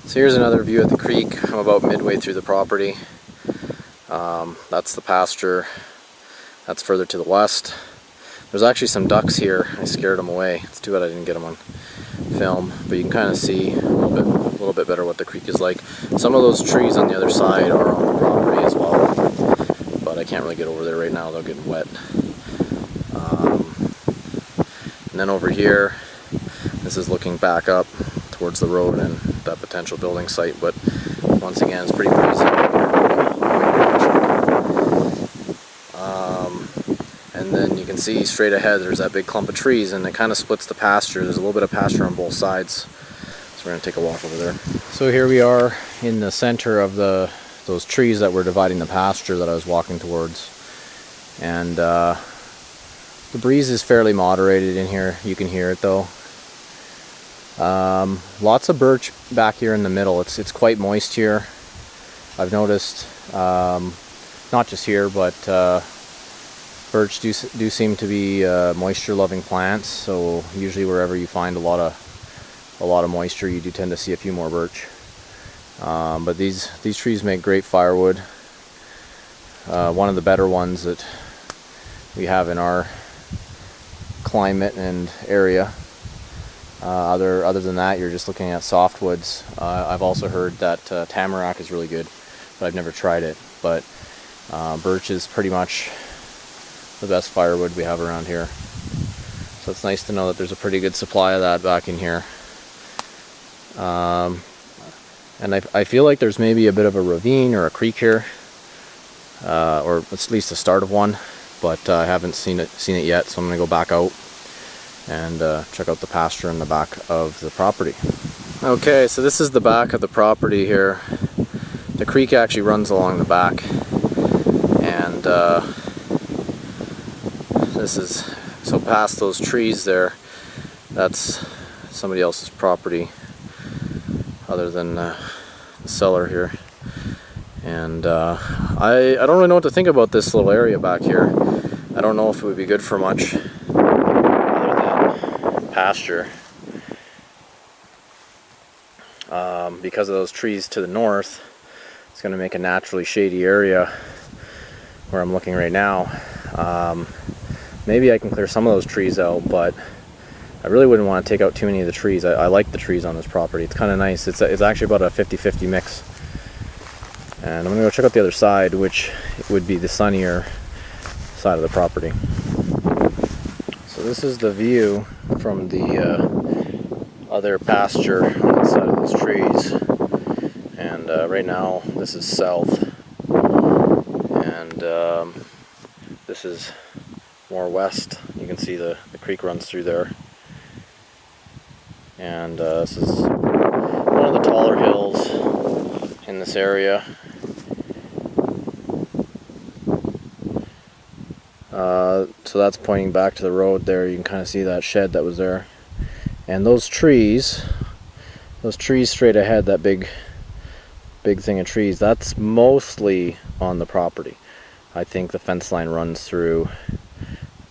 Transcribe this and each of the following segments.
So here's another view of the creek. I'm about midway through the property. That's the pasture. That's further to the west. There's actually some ducks here. I scared them away. It's too bad I didn't get them on film, but you can kind of see a little bit better what the creek is like. Some of those trees on the other side are on the property as well, but I can't really get over there right now. They'll get wet. And then over here, this is looking back up towards the road and that potential building site, but once again it's pretty breezy. And then you can see straight ahead there's that big clump of trees, and it kind of splits the pasture. There's a little bit of pasture on both sides, so we're going to take a walk over there. So here we are in the center of those trees that were dividing the pasture that I was walking towards, and the breeze is fairly moderated in here. You can hear it though. Lots of birch back here in the middle. It's quite moist here. I've noticed, not just here, but birch do seem to be moisture-loving plants. So usually wherever you find a lot of moisture, you do tend to see a few more birch. But these trees make great firewood. One of the better ones that we have in our climate and area. Other than that, you're just looking at softwoods. I've also heard that tamarack is really good, but I've never tried it. But birch is pretty much the best firewood we have around here. So it's nice to know that there's a pretty good supply of that back in here. And I feel like there's maybe a bit of a ravine or a creek here, or at least the start of one, but I haven't seen it yet, so I'm going to go back out and check out the pasture in the back of the property. Okay, so this is the back of the property here. The creek actually runs along the back, and this is, so past those trees there, that's somebody else's property other than the seller here. And I don't really know what to think about this little area back here. I don't know if it would be good for much pasture, because of those trees to the north. It's going to make a naturally shady area where I'm looking right now. Maybe I can clear some of those trees out, but I really wouldn't want to take out too many of the trees. I like the trees on this property. It's kind of nice. It's actually about a 50-50 mix. And I'm going to go check out the other side, which would be the Sunnier side of the property. So this is the view from the other pasture on the side of those trees, and right now this is south, and this is more west. You can see the creek runs through there, and this is one of the taller hills in this area. So that's pointing back to the road there. You can kind of see that shed that was there. And those trees straight ahead, that big thing of trees, that's mostly on the property. I think the fence line runs through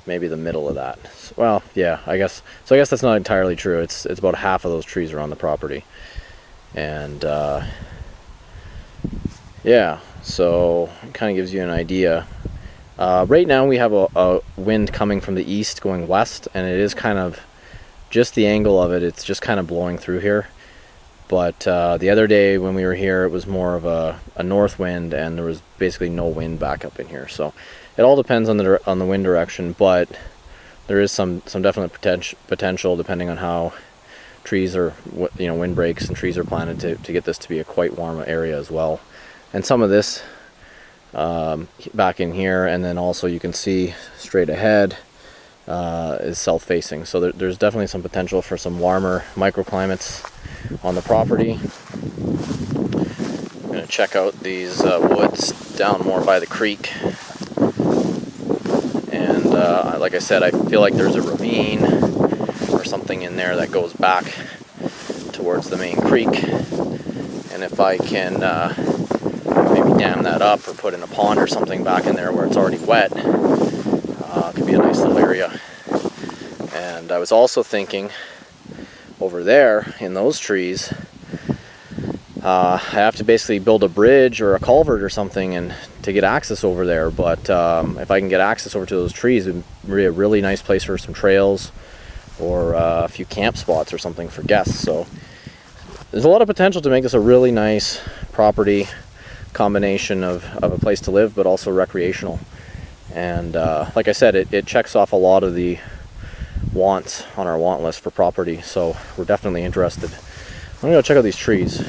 maybe the middle of that. Well, yeah, I guess that's not entirely true. It's about half of those trees are on the property. And yeah, so it kind of gives you an idea. Right now we have a wind coming from the east going west, and it is kind of just the angle of it. It's just kind of blowing through here. But the other day when we were here, it was more of a north wind, and there was basically no wind back up in here. So it all depends on the wind direction, but there is some definite potential depending on how trees are, wind breaks and trees are planted to get this to be a quite warm area as well. And some of this back in here, and then also you can see straight ahead is south-facing. So there's definitely some potential for some warmer microclimates on the property. I'm going to check out these woods down more by the creek. And like I said, I feel like there's a ravine or something in there that goes back towards the main creek. And if I can maybe dam that up or put in a pond or something back in there where it's already wet, it could be a nice little area. And I was also thinking over there in those trees, I have to basically build a bridge or a culvert or something and to get access over there. But if I can get access over to those trees, it would be a really nice place for some trails or a few camp spots or something for guests. So there's a lot of potential to make this a really nice property combination of a place to live, but also recreational. And like I said, it checks off a lot of the wants on our want list for property, so we're definitely interested. I'm gonna go check out these trees.